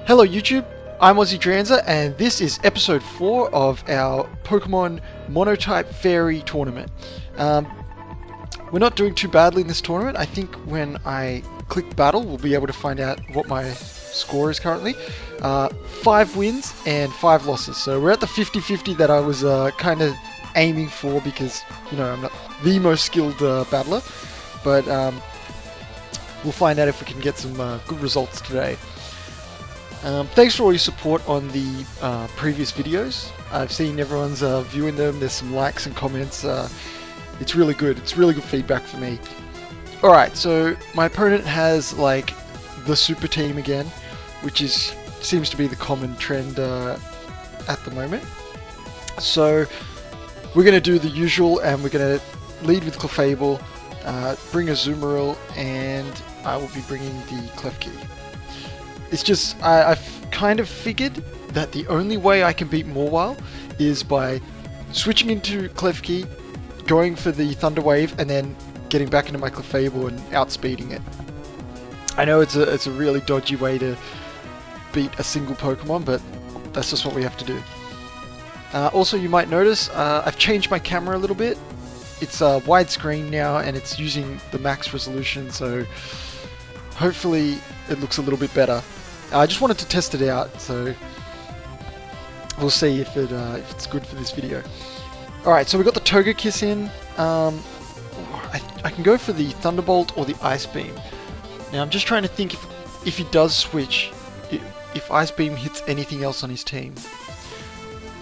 Hello YouTube, I'm Aussie Dranza and this is episode 4 of our Pokemon Monotype Fairy tournament. We're not doing too badly in this tournament. I think when I click battle we'll be able to find out what my score is currently. 5 wins and 5 losses, so we're at the 50-50 that I was kind of aiming for because, you know, I'm not the most skilled battler, but we'll find out if we can get some good results today. Thanks for all your support on the previous videos. I've seen everyone's viewing them. There's some likes and comments. It's really good. It's really good feedback for me. Alright, so my opponent has like the super team again, which seems to be the common trend at the moment. So we're going to do the usual, and we're going to lead with Clefable, bring a Azumarill, and I will be bringing the Klefki. It's just, I've kind of figured that the only way I can beat Mawile is by switching into Klefki, going for the Thunder Wave, and then getting back into my Clefable and outspeeding it. I know it's a really dodgy way to beat a single Pokemon, but that's just what we have to do. Also, you might notice I've changed my camera a little bit. It's widescreen now, and it's using the max resolution, so hopefully it looks a little bit better. I just wanted to test it out, so we'll see if it's good for this video. Alright, so we got the Togekiss in. I can go for the Thunderbolt or the Ice Beam. Now I'm just trying to think if he does switch, if Ice Beam hits anything else on his team.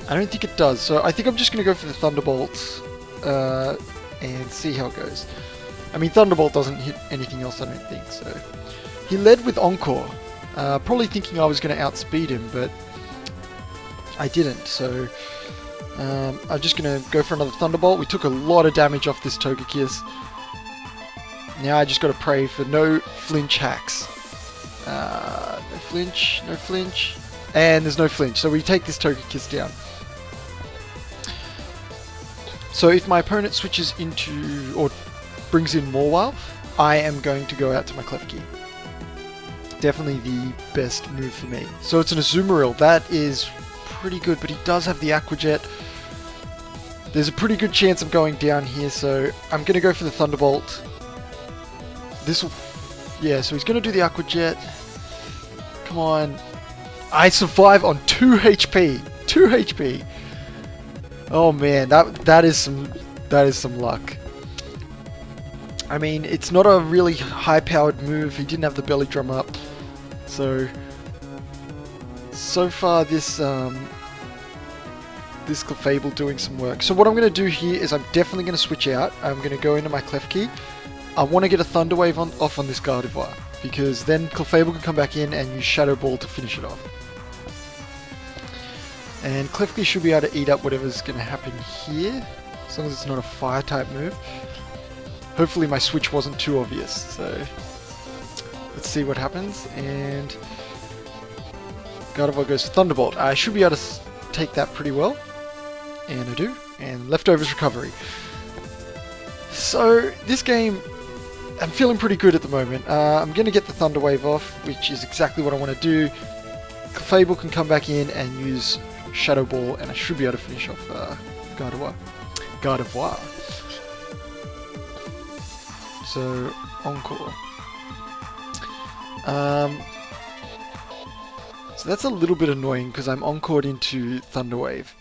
I don't think it does, so I think I'm just going to go for the Thunderbolt and see how it goes. I mean, Thunderbolt doesn't hit anything else, I don't think, so. He led with Encore, probably thinking I was going to outspeed him, but I didn't, so I'm just going to go for another Thunderbolt. We took a lot of damage off this Togekiss. Now I just got to pray for no flinch hacks. No flinch, and there's no flinch, so we take this Togekiss down. So if my opponent switches into, or brings in Mawile, I am going to go out to my Klefki. Definitely the best move for me. So it's an Azumarill. That is pretty good, but he does have the Aqua Jet. There's a pretty good chance of going down here, so I'm going to go for the Thunderbolt. Yeah, so he's going to do the Aqua Jet. Come on. I survive on 2 HP. 2 HP. Oh man, that is some luck. I mean, it's not a really high-powered move. He didn't have the belly drum up, so far this Clefable doing some work. So what I'm going to do here is I'm definitely going to switch out. I'm going to go into my Klefki. I want to get a Thunder Wave off on this Gardevoir, because then Clefable can come back in and use Shadow Ball to finish it off. And Klefki should be able to eat up whatever's going to happen here, as long as it's not a Fire-type move. Hopefully my switch wasn't too obvious, so let's see what happens. And Gardevoir goes for Thunderbolt. I should be able to take that pretty well, and I do. And Leftovers Recovery. So this game, I'm feeling pretty good at the moment. I'm going to get the Thunder Wave off, which is exactly what I want to do. Clefable can come back in and use Shadow Ball, and I should be able to finish off Gardevoir. So, Encore. So that's a little bit annoying because I'm encored into Thunder Wave.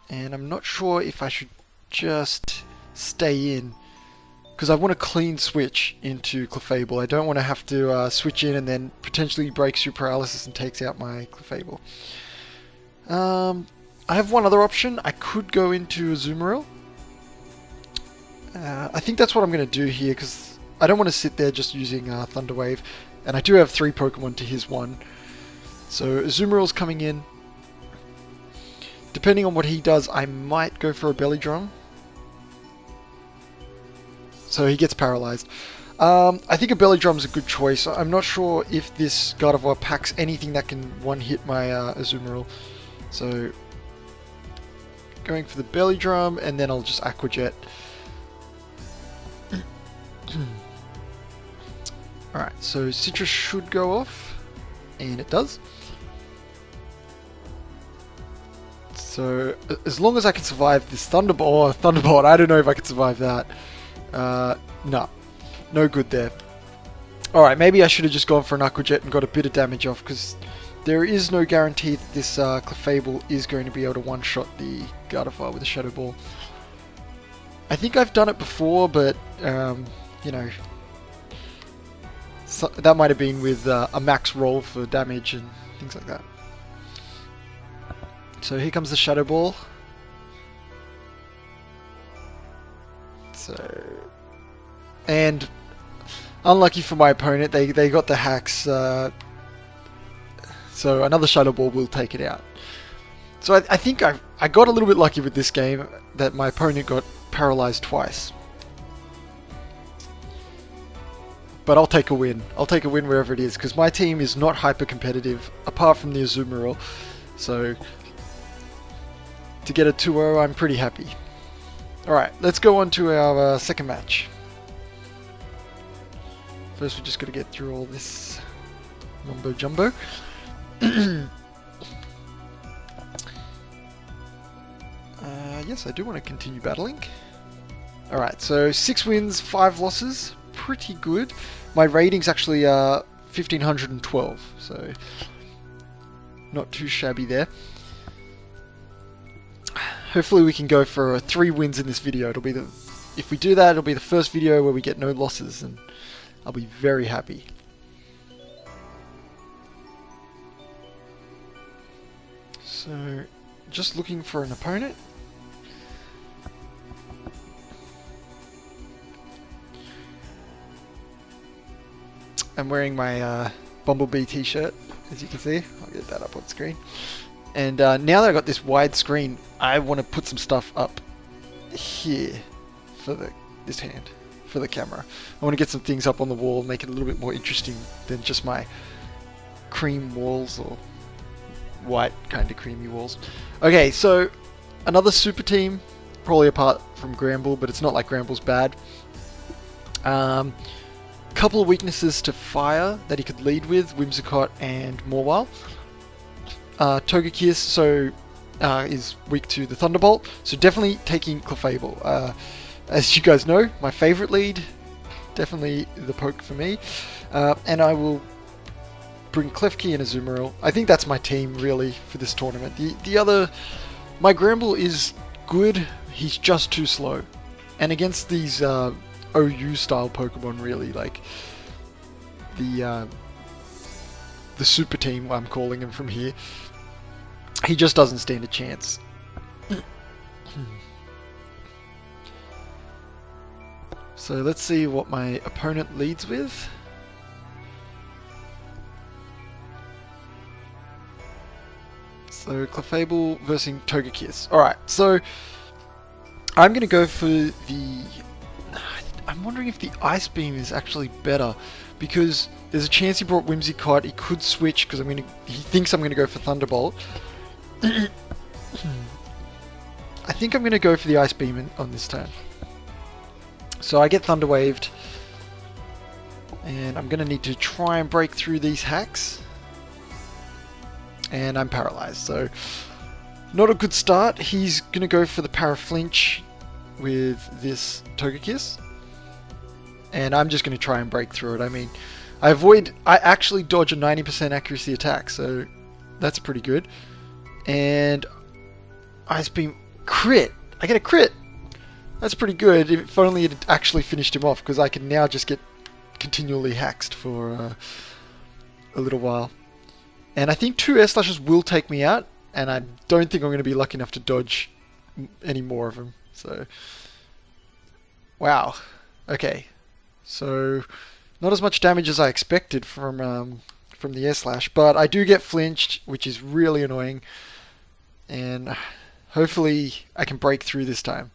And I'm not sure if I should just stay in, because I want a clean switch into Clefable. I don't want to have to switch in and then potentially breaks through paralysis and takes out my Clefable. I have one other option. I could go into Azumarill. I think that's what I'm going to do here, because I don't want to sit there just using Thunder Wave, and I do have 3 Pokemon to his 1. So Azumarill's coming in. Depending on what he does, I might go for a Belly Drum. So he gets paralyzed. I think a Belly Drum's a good choice. I'm not sure if this Gardevoir packs anything that can one-hit my Azumarill. So going for the Belly Drum, and then I'll just Aqua Jet. Alright, so Citrus should go off. and it does. So as long as I can survive this Thunderbolt, I don't know if I can survive that. No good there. Alright, maybe I should have just gone for an Aqua Jet and got a bit of damage off, because there is no guarantee that this Clefable is going to be able to one-shot the Gardevoir with a Shadow Ball. I think I've done it before, but, you know, so that might have been with a max roll for damage and things like that. So here comes the Shadow Ball. So, and unlucky for my opponent, they got the hacks. So another Shadow Ball will take it out. So I think I got a little bit lucky with this game that my opponent got paralyzed twice. But I'll take a win. I'll take a win wherever it is, because my team is not hyper competitive apart from the Azumarill. So to get a 2-0, I'm pretty happy. Alright, let's go on to our second match. First, we're just going to get through all this mumbo jumbo. Yes, I do want to continue battling. Alright, so 6 wins, 5 losses. Pretty good. My rating's actually 1512, so not too shabby there. Hopefully we can go for 3 wins in this video. If we do that, it'll be the first video where we get no losses, and I'll be very happy. So, just looking for an opponent. I'm wearing my Bumblebee t-shirt, as you can see. I'll get that up on screen. And now that I've got this wide screen, I want to put some stuff up here for this hand, for the camera. I want to get some things up on the wall, make it a little bit more interesting than just my cream walls, or white kind of creamy walls. Okay, so another super team, probably apart from Gramble, but it's not like Gramble's bad. Couple of weaknesses to fire that he could lead with, Whimsicott and Mawile. Togekiss is weak to the Thunderbolt, so definitely taking Clefable. As you guys know, my favorite lead, definitely the poke for me. And I will bring Klefki and Azumarill. I think that's my team really for this tournament. My Gramble is good, he's just too slow. And against these OU style Pokemon, really, like the super team, I'm calling him from here, he just doesn't stand a chance. So let's see what my opponent leads with. So Clefable versus Togekiss. Alright, so I'm going to go for the... I'm wondering if the Ice Beam is actually better, because there's a chance he brought Whimsicott. He could switch because he thinks I'm going to go for Thunderbolt. I think I'm going to go for the Ice Beam on this turn. So I get Thunder Waved, and I'm going to need to try and break through these hacks. And I'm paralyzed, so not a good start. He's going to go for the Paraflinch with this Togekiss. And I'm just going to try and break through it. I mean, I actually dodge a 90% accuracy attack, so that's pretty good. And Ice Beam crit. I get a crit. That's pretty good. If only it had actually finished him off, because I can now just get continually haxed for a little while. And I think 2 Air Slashes will take me out, and I don't think I'm going to be lucky enough to dodge any more of them. So, wow. Okay. So, not as much damage as I expected from the Air Slash, but I do get flinched, which is really annoying. And hopefully I can break through this time.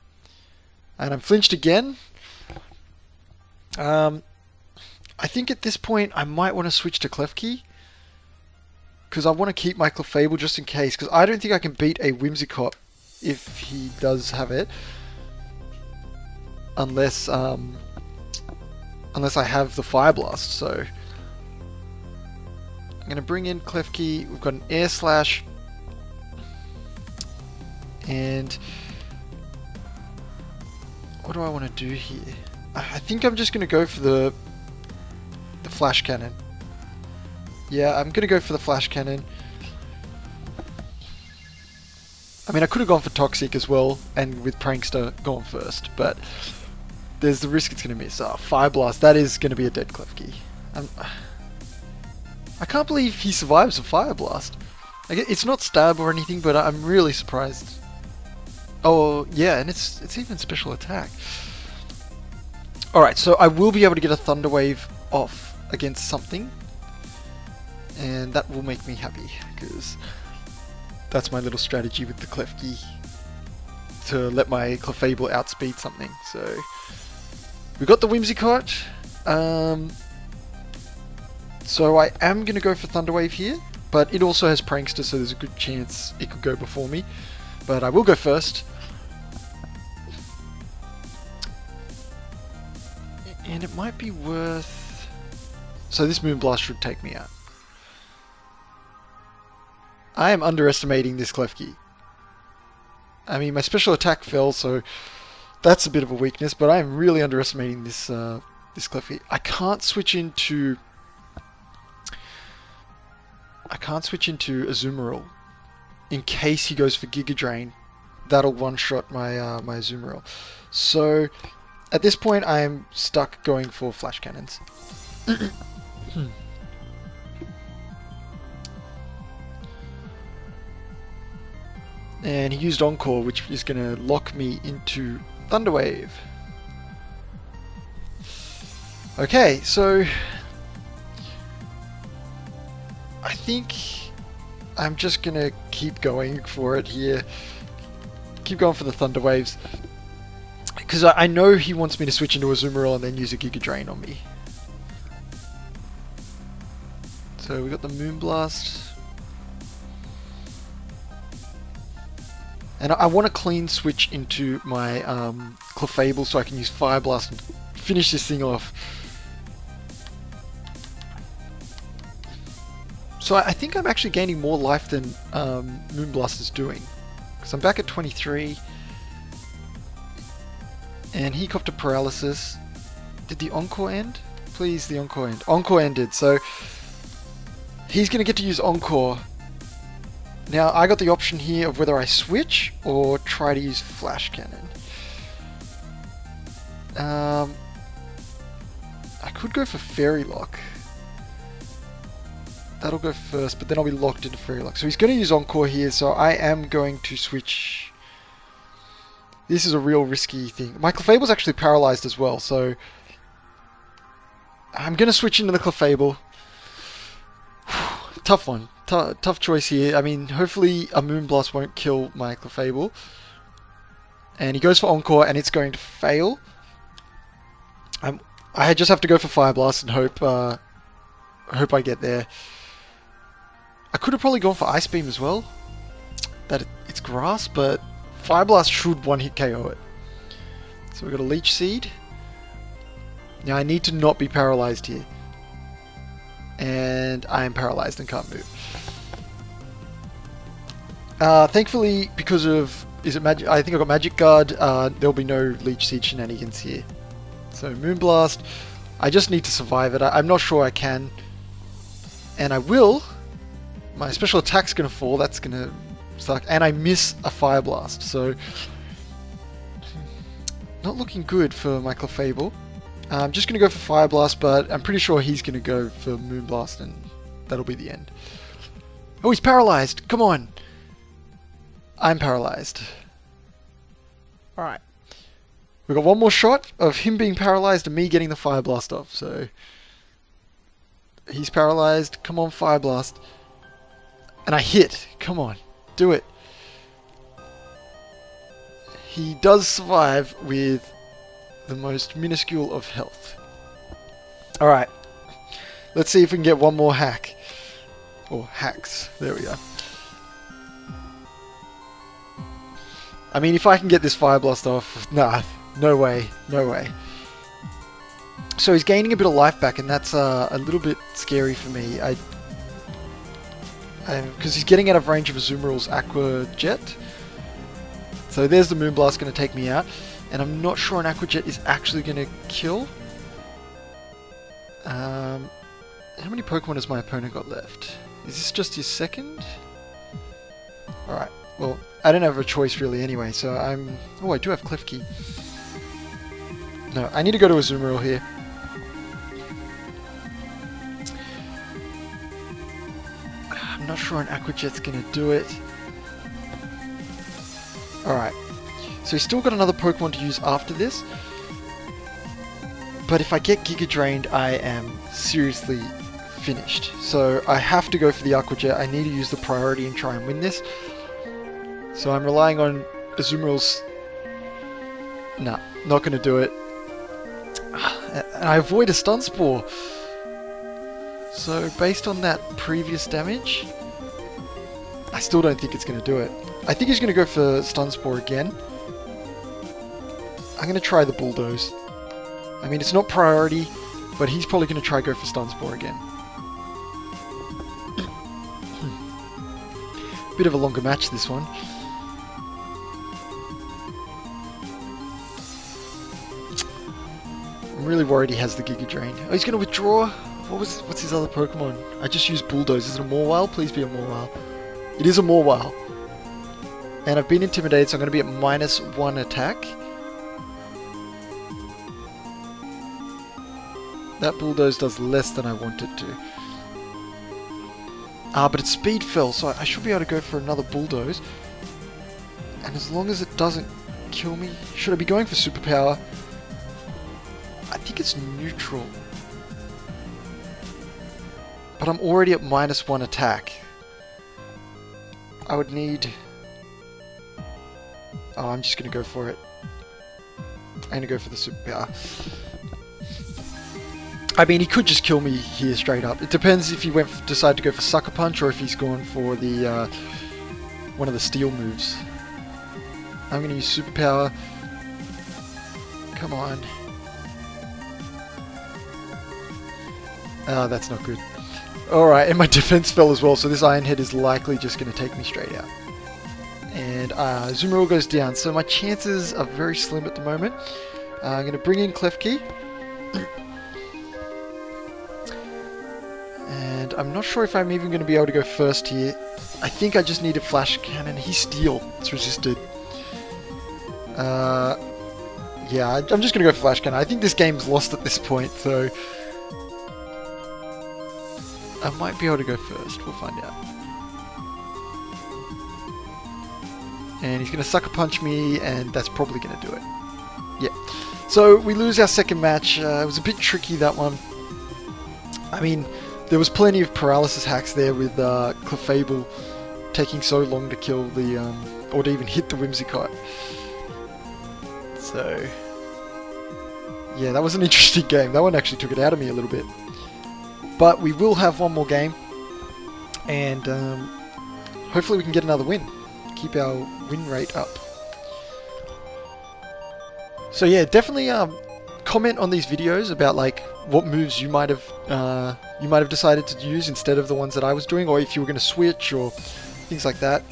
And I'm flinched again. I think at this point I might want to switch to Klefki, because I want to keep my Clefable just in case, because I don't think I can beat a Whimsicott if he does have it, unless I have the Fire Blast. So I'm going to bring in Klefki. We've got an air slash. And what do I want to do here? I think I'm just going to go for the flash cannon. Yeah, I'm going to go for the flash cannon. I mean, I could have gone for Toxic as well, and with Prankster gone first, but there's the risk it's going to miss. Fire Blast, that is going to be a dead Klefki. I can't believe he survives a Fire Blast. It's not stab or anything, but I'm really surprised. Oh, yeah, and it's even special attack. Alright, so I will be able to get a Thunder Wave off against something. And that will make me happy, because that's my little strategy with the Klefki. To let my Clefable outspeed something. So, we got the Whimsicott. So I am going to go for Thunder Wave here, but it also has Prankster, so there's a good chance it could go before me. But I will go first. And it might be worth... So this Moonblast should take me out. I am underestimating this Klefki. I mean, my special attack fell, so that's a bit of a weakness, but I am really underestimating this this Klefki. I can't switch into Azumarill in case he goes for Giga Drain. That'll one-shot my my Azumarill. So at this point, I am stuck going for Flash Cannons. And he used Encore, which is going to lock me into Thunder Wave. Okay, so I think I'm just going to keep going for it here. Keep going for the Thunder Waves. Because I know he wants me to switch into Azumarill and then use a Giga Drain on me. So we got the Moonblast. And I want to clean switch into my Clefable so I can use Fire Blast and finish this thing off. So I think I'm actually gaining more life than Moonblast is doing. Because I'm back at 23. And he copped a Paralysis. Did the Encore end? Please, the Encore end. Encore ended, so he's going to get to use Encore. Now, I got the option here of whether I switch or try to use Flash Cannon. I could go for Fairy Lock. That'll go first, but then I'll be locked into Fairy Lock. So he's going to use Encore here, so I am going to switch. This is a real risky thing. My Clefable's actually paralyzed as well, so I'm going to switch into the Clefable. Tough one. Tough choice here. I mean, hopefully a Moonblast won't kill my Clefable. And he goes for Encore, and it's going to fail. I just have to go for Fire Blast and hope I get there. I could have probably gone for Ice Beam as well. It's grass, but Fire Blast should one-hit KO it. So we've got a Leech Seed. Now I need to not be paralyzed here. And I am paralyzed and can't move. Thankfully, because of... Is it magic? I think I got Magic Guard. There'll be no Leech Seed shenanigans here. So Moonblast. I just need to survive it. I'm not sure I can. And I will. My special attack's going to fall. That's going to suck. And I miss a Fire Blast. So not looking good for my Clefable. I'm just going to go for Fire Blast, but I'm pretty sure he's going to go for Moonblast, and that'll be the end. Oh, he's paralyzed! Come on! I'm paralyzed. Alright. We've got one more shot of him being paralyzed and me getting the Fire Blast off, so... He's paralyzed. Come on, Fire Blast. And I hit. Come on. Do it. He does survive with the most minuscule of health. Alright. Let's see if we can get one more hack. Or hacks. There we go. I mean, if I can get this Fire Blast off... Nah. No way. No way. So he's gaining a bit of life back, and that's a little bit scary for me. because he's getting out of range of Azumarill's Aqua Jet. So there's the Moonblast going to take me out, and I'm not sure an Aqua Jet is actually going to kill. How many Pokemon has my opponent got left? Is this just his second? Alright, well, I don't have a choice really anyway, so I'm... Oh, I do have Klefki. No, I need to go to Azumarill here. I'm not sure an Aqua Jet's going to do it. Alright, so he's still got another Pokemon to use after this. But if I get Giga Drained, I am seriously finished. So I have to go for the Aqua Jet. I need to use the priority and try and win this. So I'm relying on Azumarill's... Nah, not going to do it. And I avoid a Stun Spore. So based on that previous damage, I still don't think it's going to do it. I think he's going to go for Stun Spore again. I'm going to try the Bulldoze. I mean, it's not priority, but he's probably going to try go for Stun Spore again. Bit of a longer match, this one. I'm really worried he has the Giga Drain. Oh, he's going to withdraw? What's his other Pokemon? I just used Bulldoze. Is it a Mawile? Please be a Mawile. It is a Mawile. And I've been intimidated, so I'm going to be at -1 attack. That Bulldoze does less than I want it to. But its speed fell, so I should be able to go for another Bulldoze. And as long as it doesn't kill me... Should I be going for Superpower? I think it's neutral. But I'm already at -1 attack. I would need... Oh, I'm just going to go for it. I'm going to go for the Superpower. I mean, he could just kill me here straight up. It depends if he decide to go for Sucker Punch or if he's gone for the one of the Steel moves. I'm going to use Superpower. Come on. Oh, that's not good. Alright, and my defense fell as well, so this Iron Head is likely just going to take me straight out. And Azumarill goes down, so my chances are very slim at the moment. I'm going to bring in Klefki. And I'm not sure if I'm even going to be able to go first here. I think I just need a Flash Cannon. He's Steel. It's resisted. Yeah, I'm just going to go Flash Cannon. I think this game's lost at this point, so... I might be able to go first. We'll find out. And he's going to Sucker Punch me, and that's probably going to do it. Yeah. So we lose our second match. It was a bit tricky, that one. I mean, there was plenty of paralysis hacks there with Clefable taking so long to kill the, or to even hit the Whimsicott. So, yeah, that was an interesting game. That one actually took it out of me a little bit. But we will have one more game, and hopefully we can get another win. Keep our win rate up. So yeah, definitely comment on these videos about like what moves you might have decided to use instead of the ones that I was doing, or if you were going to switch or things like that.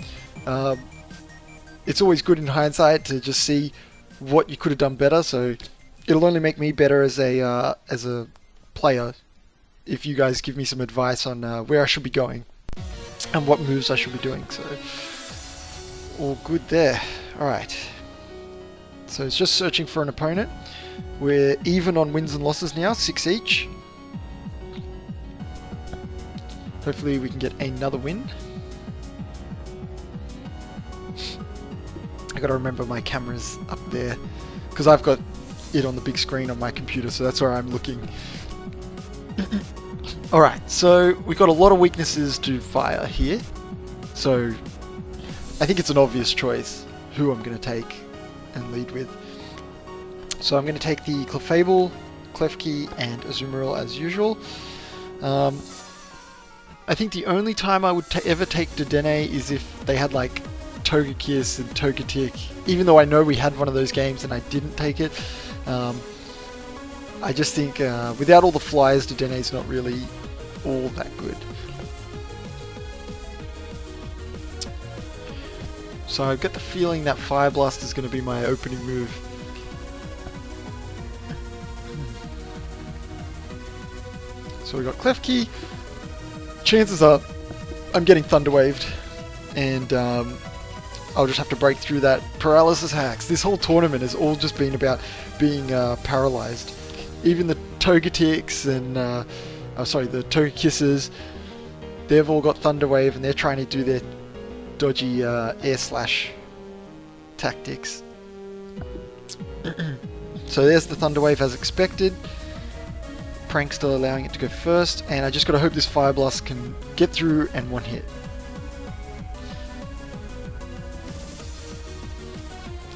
It's always good in hindsight to just see what you could have done better. So it'll only make me better as a player if you guys give me some advice on where I should be going and what moves I should be doing. So all good there. Alright, so it's just searching for an opponent. We're even on wins and losses now, 6 each. Hopefully we can get another win. I gotta remember my camera's up there because I've got it on the big screen on my computer, so that's where I'm looking. Alright, so we've got a lot of weaknesses to fire here, so I think it's an obvious choice who I'm going to take and lead with. So I'm going to take the Clefable, Klefki, and Azumarill as usual. I think the only time I would ever take Dedenne is if they had like Togekiss and Togetic, even though I know we had one of those games and I didn't take it. I just think without all the flyers, Dedenne's not really all that good. So I get the feeling that Fire Blast is going to be my opening move. So we got Klefki. Chances are I'm getting Thunder Waved, and I'll just have to break through that paralysis hacks. This whole tournament has all just been about being paralyzed. Even the Togetics and the Togekisses, they've all got Thunder Wave, and they're trying to do their dodgy air slash tactics. So there's the Thunder Wave as expected. Prank still allowing it to go first, and I just gotta hope this Fire Blast can get through and one hit.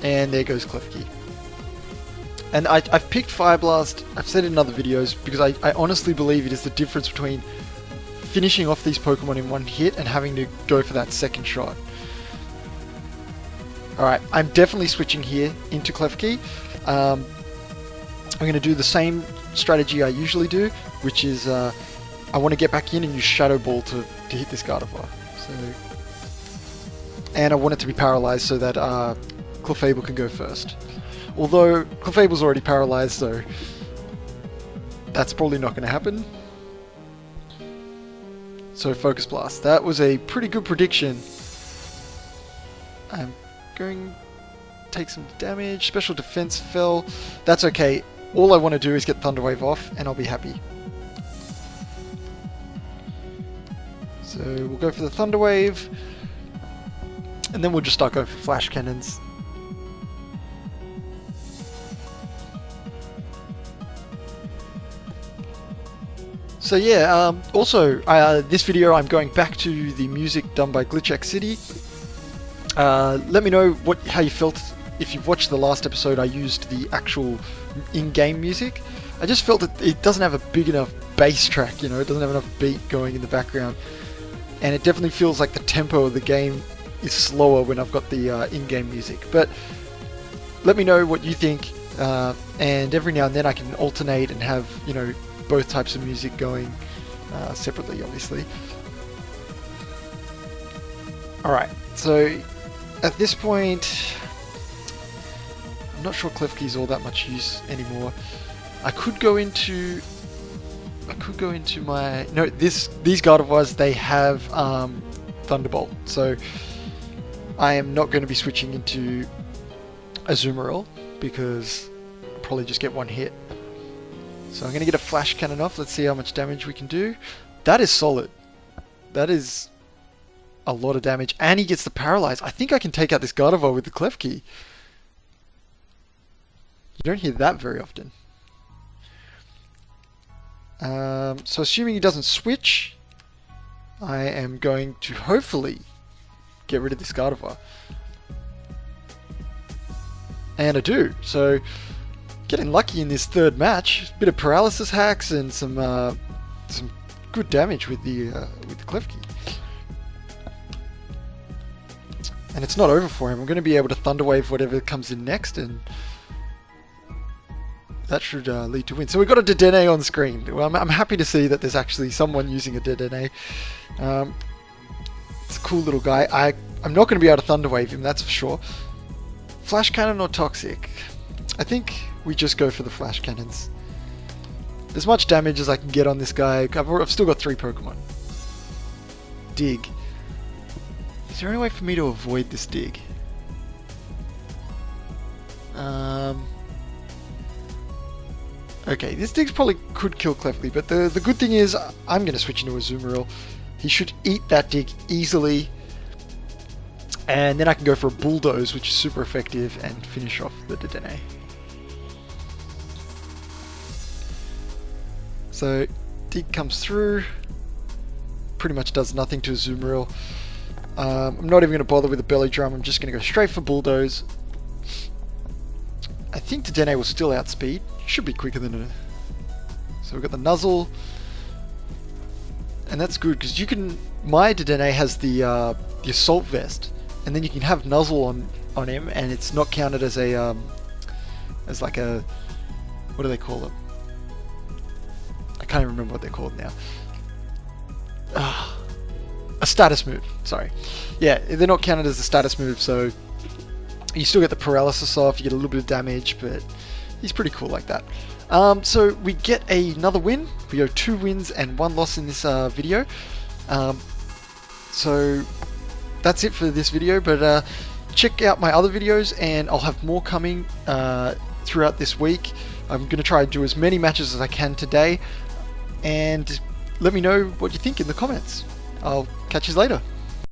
And there goes Klefki. And I've picked Fire Blast, I've said it in other videos, because I honestly believe it is the difference between finishing off these Pokemon in one hit and having to go for that second shot. Alright, I'm definitely switching here into Klefki. I'm going to do the same strategy I usually do, which is I want to get back in and use Shadow Ball to hit this Gardevoir. And I want it to be paralyzed so that Clefable can go first. Although Clefable's already paralyzed, so that's probably not going to happen. So Focus Blast. That was a pretty good prediction. I'm going to take some damage. Special Defense fell. That's okay. All I want to do is get Thunder Wave off, and I'll be happy. So we'll go for the Thunder Wave, and then we'll just start going for Flash Cannons. So yeah, also, this video I'm going back to the music done by GlitchxCity. Let me know how you felt. If you've watched the last episode, I used the actual in-game music. I just felt that it doesn't have a big enough bass track, you know, it doesn't have enough beat going in the background. And it definitely feels like the tempo of the game is slower when I've got the in-game music. But let me know what you think, and every now and then I can alternate and have, you know, both types of music going separately, obviously. Alright, so at this point, I'm not sure Klefki's all that much use anymore. I could go into my... No, these Gardevoirs, they have Thunderbolt, so I am not going to be switching into Azumarill, because I'll probably just get one hit. So I'm going to get a Flash Cannon off. Let's see how much damage we can do. That is solid. That is a lot of damage. And he gets the Paralyze. I think I can take out this Gardevoir with the Klefki. You don't hear that very often. So assuming he doesn't switch, I am going to hopefully get rid of this Gardevoir. And I do. So getting lucky in this third match. A bit of paralysis hacks and some good damage with the Klefki. And it's not over for him. I'm going to be able to Thunder Wave whatever comes in next, and that should lead to win. So we've got a Dedenne on screen. Well, I'm happy to see that there's actually someone using a Dedenne. It's a cool little guy. I'm not going to be able to Thunder Wave him, that's for sure. Flash Cannon or Toxic? I think we just go for the Flash Cannons. As much damage as I can get on this guy. I've still got 3 Pokemon. Dig. Is there any way for me to avoid this dig? Okay, this dig probably could kill Klefki, but the good thing is I'm going to switch into Azumarill. He should eat that dig easily. And then I can go for a Bulldoze, which is super effective, and finish off the Dedenne. So, dig comes through. Pretty much does nothing to Azumarill. I'm not even going to bother with a Belly Drum. I'm just going to go straight for Bulldoze. I think Dedenne will still outspeed. Should be quicker than a... So we've got the Nuzzle. And that's good, because you can... My Dedenne has the Assault Vest. And then you can have Nuzzle on him, and it's not counted as a... as like a... What do they call it? I can't even remember what they're called now. a status move. Sorry, yeah, they're not counted as a status move, so you still get the paralysis off. You get a little bit of damage, but he's pretty cool like that. So we get another win. We go 2 wins and 1 loss in this video. So that's it for this video, but check out my other videos, and I'll have more coming throughout this week. I'm going to try and do as many matches as I can today, and let me know what you think in the comments. I'll catch you later.